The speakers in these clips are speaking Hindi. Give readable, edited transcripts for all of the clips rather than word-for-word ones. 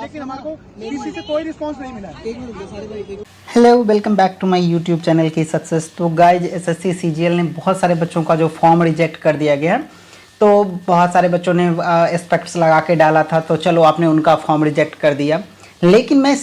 लेकिन हमारे को किसी से कोई रिस्पांस नहीं मिला। Hello, welcome back to my YouTube channel की सक्सेस। तो गाइज एसएससी सीजीएल ने बहुत सारे बच्चों का जो फॉर्म रिजेक्ट कर दिया गया है। तो बहुत सारे बच्चों ने एस्पेक्ट्स लगा के डाला था, तो चलो आपने उनका फॉर्म रिजेक्ट कर दिया। लेकिन मैं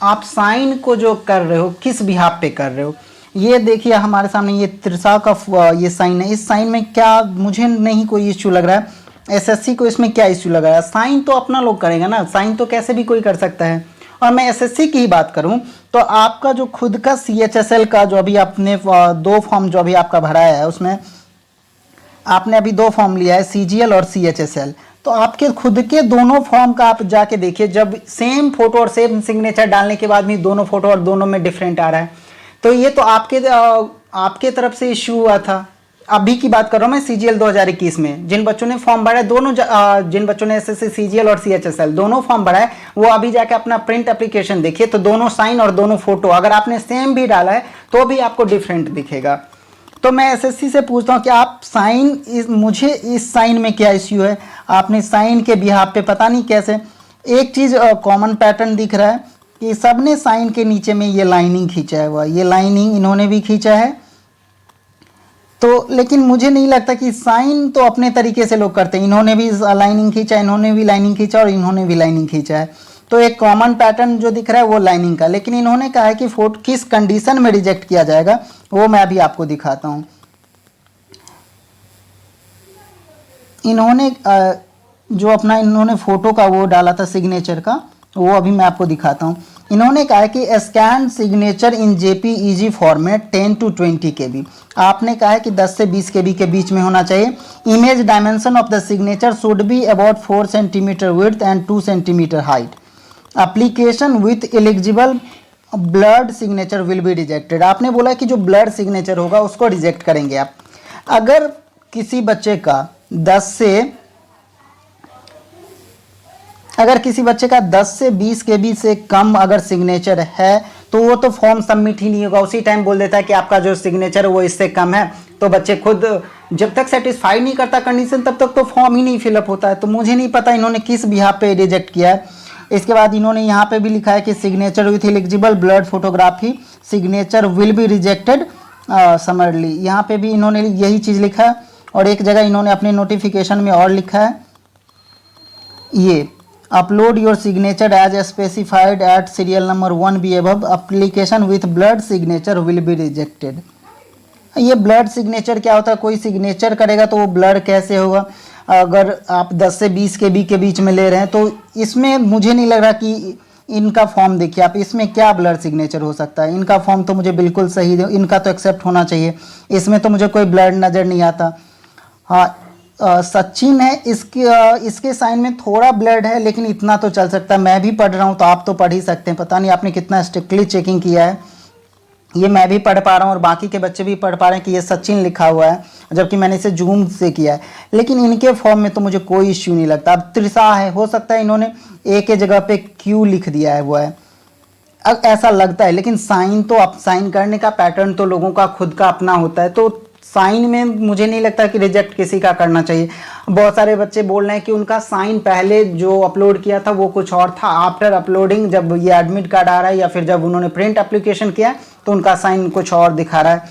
आप साइन को जो कर रहे हो किस बिहाफ पे कर रहे हो, ये देखिए हमारे सामने ये त्रिशा का ये साइन है। इस साइन में क्या मुझे नहीं कोई इश्यू लग रहा है, एसएससी को इसमें क्या इश्यू लग रहा है। साइन तो अपना लोग करेगा ना, साइन तो कैसे भी कोई कर सकता है। और मैं एसएससी की ही बात करूं तो आपका जो खुद का सीएचएसएल का जो अभी आपने 2 फॉर्म जो अभी आपका भराया है, उसमें आपने अभी 2 फॉर्म लिया है, सीजीएल और सीएचएसएल। तो आपके खुद के दोनों फॉर्म का आप जाके देखिए, जब सेम फोटो और सेम सिग्नेचर डालने के बाद भी दोनों फोटो और दोनों में डिफरेंट आ रहा है, तो ये तो आपके तरफ से इश्यू हुआ था। अभी की बात कर रहा हूँ मैं सीजीएल 2021 में जिन बच्चों ने फॉर्म भरा है, जिन बच्चों ने एसएससी सीजीएल और सीएचएसएल दोनों फॉर्म भरा है, वो अभी जाके अपना प्रिंट एप्लीकेशन देखिए, तो दोनों साइन और दोनों फोटो अगर आपने सेम भी डाला है तो भी आपको डिफरेंट दिखेगा। तो मैं एसएससी से पूछता हूँ कि आप मुझे इस साइन में क्या इश्यू है। आपने साइन के बिहाफ पे पता नहीं कैसे एक चीज़ कॉमन पैटर्न दिख रहा है कि सबने साइन के नीचे में ये लाइनिंग खींचा है, हुआ ये लाइनिंग इन्होंने भी खींचा है। तो लेकिन मुझे नहीं लगता कि साइन तो अपने तरीके से लोग करते हैं, इन्होंने भी लाइनिंग खींचा, इन्होंने भी लाइनिंग खींचा और इन्होंने भी लाइनिंग खींचा है। तो एक कॉमन पैटर्न जो दिख रहा है वो लाइनिंग का, लेकिन इन्होंने कहा है कि फोटो किस कंडीशन में रिजेक्ट किया जाएगा वो मैं अभी आपको दिखाता हूँ। इन्होंने जो अपना इन्होंने फोटो का वो डाला था सिग्नेचर का, वो अभी मैं आपको दिखाता हूँ। इन्होंने कहा है कि scan signature in JPEG format 10 to 20 KB। आपने कहा है कि 10 से 20 KB के बीच में होना चाहिए। Image dimension of the signature should be about 4 cm width and 2 cm height. Application with illegible blood signature will be rejected. आपने बोला कि जो ब्लड सिग्नेचर होगा उसको रिजेक्ट करेंगे आप। अगर किसी बच्चे का 10 से 20 KB से कम अगर सिग्नेचर है तो वो तो फॉर्म सबमिट ही नहीं होगा, उसी टाइम बोल देता है कि आपका जो सिग्नेचर है वो इससे कम है। तो बच्चे खुद जब तक सेटिस्फाई नहीं करता कंडीशन तब तक तो फॉर्म ही नहीं फिलअप होता है। तो मुझे नहीं पता इन्होंने किस बिहाफ पे रिजेक्ट किया है। इसके बाद इन्होंने यहाँ पे भी लिखा है कि signature with illegible blurred photography signature will be rejected summarily. यहाँ पे भी इन्होंने यही चीज़ लिखा है। और एक जगह इन्होंने अपने नोटिफिकेशन में और लिखा है, ये upload your signature as specified at serial number 1B above, application with blood signature will be rejected. ये ब्लड सिग्नेचर क्या होता है, कोई सिग्नेचर करेगा तो वो ब्लड कैसे होगा। अगर आप 10 से 20 KB के बीच में ले रहे हैं तो इसमें मुझे नहीं लग रहा कि इनका फॉर्म देखिए आप, इसमें क्या ब्लड सिग्नेचर हो सकता है। इनका फॉर्म तो मुझे बिल्कुल सही, इनका तो एक्सेप्ट होना चाहिए, इसमें तो मुझे कोई ब्लड नज़र नहीं आता। हाँ सचिन है, इसके साइन में थोड़ा ब्लड है, लेकिन इतना तो चल सकता है। मैं भी पढ़ रहा हूँ तो आप तो पढ़ ही सकते हैं। पता नहीं आपने कितना स्ट्रिक्टली चेकिंग किया है। ये मैं भी पढ़ पा रहा हूँ और बाकी के बच्चे भी पढ़ पा रहे हैं कि ये सचिन लिखा हुआ है, जबकि मैंने इसे जूम से किया है। लेकिन इनके फॉर्म में तो मुझे कोई इश्यू नहीं लगता। अब त्रिशा है, हो सकता है इन्होंने ए के जगह पे क्यू लिख दिया है, वो है, अब ऐसा लगता है। लेकिन साइन तो आप साइन करने का पैटर्न तो लोगों का खुद का अपना होता है, तो साइन में मुझे नहीं लगता कि रिजेक्ट किसी का करना चाहिए। बहुत सारे बच्चे बोल रहे हैं कि उनका साइन पहले जो अपलोड किया था वो कुछ और था, आफ्टर अपलोडिंग जब ये एडमिट कार्ड आ रहा है या फिर जब उन्होंने प्रिंट एप्लीकेशन किया तो उनका साइन कुछ और दिखा रहा है।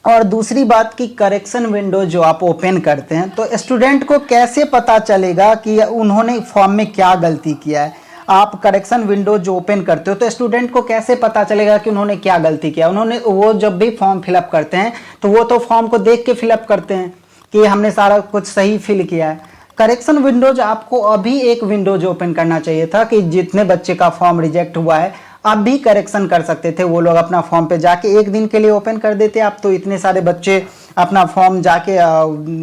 और दूसरी बात कि करेक्शन विंडो जो आप ओपन करते हैं तो स्टूडेंट को कैसे पता चलेगा कि उन्होंने फॉर्म में क्या गलती किया है। आप करेक्शन विंडो जो ओपन करते हो तो स्टूडेंट को कैसे पता चलेगा कि उन्होंने क्या गलती किया। वो जब भी फॉर्म फिलअप करते हैं तो वो तो फॉर्म को देख के फिलअप करते हैं कि हमने सारा कुछ सही फिल किया है। करेक्शन विंडोज आपको अभी एक विंडोज ओपन करना चाहिए था कि जितने बच्चे का फॉर्म रिजेक्ट हुआ है अब भी करेक्शन कर सकते थे वो लोग अपना फॉर्म पे जाके, एक दिन के लिए ओपन कर देते। आप तो इतने सारे बच्चे अपना फॉर्म जाके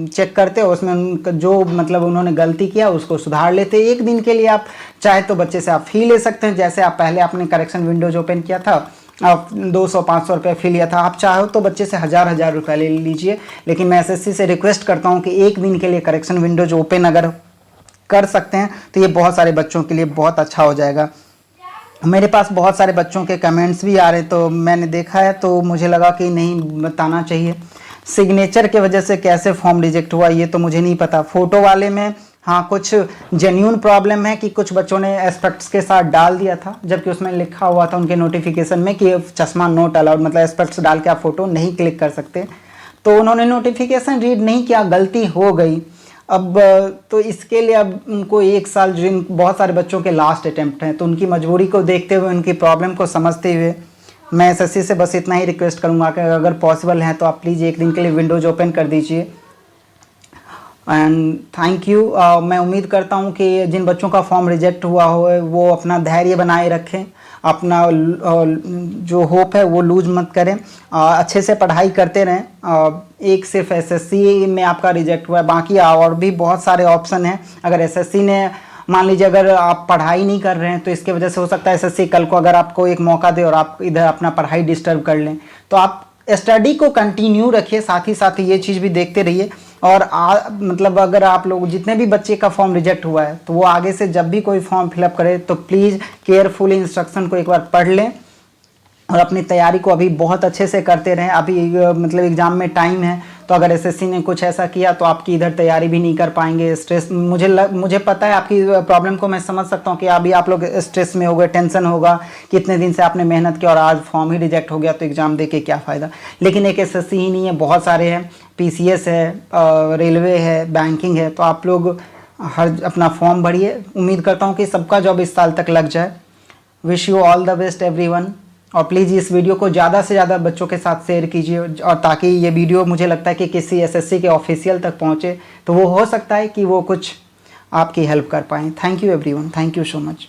चेक करते हो, उसमें जो मतलब उन्होंने गलती किया उसको सुधार लेते। एक दिन के लिए आप चाहे तो बच्चे से आप फी ले सकते हैं, जैसे आप पहले आपने करेक्शन विंडोज ओपन किया था, आप 200-500 रुपये फी लिया था, आप चाहो तो बच्चे से 1000 रुपये ले लीजिए। लेकिन मैं एसएससी से रिक्वेस्ट करता हूँ कि एक दिन के लिए करेक्शन विंडोज ओपन अगर कर सकते हैं तो ये बहुत सारे बच्चों के लिए बहुत अच्छा हो जाएगा। मेरे पास बहुत सारे बच्चों के कमेंट्स भी आ रहे, तो मैंने देखा है तो मुझे लगा कि नहीं बताना चाहिए। सिग्नेचर के वजह से कैसे फॉर्म रिजेक्ट हुआ ये तो मुझे नहीं पता। फ़ोटो वाले में हाँ, कुछ जेन्यून प्रॉब्लम है कि कुछ बच्चों ने एस्पेक्ट्स के साथ डाल दिया था, जबकि उसमें लिखा हुआ था उनके नोटिफिकेशन में कि चश्मा नोट अलाउड, मतलब एस्पेक्ट्स डाल के आप फ़ोटो नहीं क्लिक कर सकते। तो उन्होंने नोटिफिकेशन रीड नहीं किया, गलती हो गई। अब तो इसके लिए अब उनको 1 साल, जिन बहुत सारे बच्चों के लास्ट अटैम्प्ट हैं, तो उनकी मजबूरी को देखते हुए, उनकी प्रॉब्लम को समझते हुए मैं एसएससी से बस इतना ही रिक्वेस्ट करूँगा कि अगर पॉसिबल है तो आप प्लीज़ एक दिन के लिए विंडोज़ ओपन कर दीजिए। And thank you. मैं उम्मीद करता हूँ कि जिन बच्चों का फॉर्म रिजेक्ट हुआ हो वो अपना धैर्य बनाए रखें, अपना जो होप है वो लूज मत करें, अच्छे से पढ़ाई करते रहें। एक सिर्फ एसएससी में आपका रिजेक्ट हुआ है, बाकी और भी बहुत सारे ऑप्शन हैं। अगर एसएससी ने, मान लीजिए अगर आप पढ़ाई नहीं कर रहे हैं तो इसके वजह से हो सकता है एसएससी कल को अगर आपको एक मौका दे और आप इधर अपना पढ़ाई डिस्टर्ब कर लें, तो आप स्टडी को कंटिन्यू रखिए, साथ ही ये चीज़ भी देखते रहिए। और मतलब अगर आप लोग, जितने भी बच्चे का फॉर्म रिजेक्ट हुआ है, तो वो आगे से जब भी कोई फॉर्म फिलअप करे तो प्लीज़ केयरफुली इंस्ट्रक्शन को एक बार पढ़ लें और अपनी तैयारी को अभी बहुत अच्छे से करते रहें। अभी मतलब एग्ज़ाम में टाइम है, तो अगर एसएससी ने कुछ ऐसा किया तो आपकी इधर तैयारी भी नहीं कर पाएंगे। स्ट्रेस, मुझे पता है आपकी प्रॉब्लम को मैं समझ सकता हूँ कि अभी आप लोग स्ट्रेस में हो गए, टेंशन होगा कि इतने दिन से आपने मेहनत की और आज फॉर्म ही रिजेक्ट हो गया तो एग्ज़ाम दे के क्या फ़ायदा। लेकिन एक एसएससी ही नहीं है, बहुत सारे हैं, पीसीएस है, रेलवे है, बैंकिंग है, तो आप लोग हर अपना फॉर्म भरिए। उम्मीद करता हूँ कि सबका जॉब इस साल तक लग जाए। Wish you all the best everyone. और प्लीज़ इस वीडियो को ज़्यादा से ज़्यादा बच्चों के साथ शेयर कीजिए, और ताकि ये वीडियो, मुझे लगता है कि किसी एसएससी के ऑफिशियल तक पहुँचे, तो वो हो सकता है कि वो कुछ आपकी हेल्प कर पाएँ। Thank you everyone, thank you so much.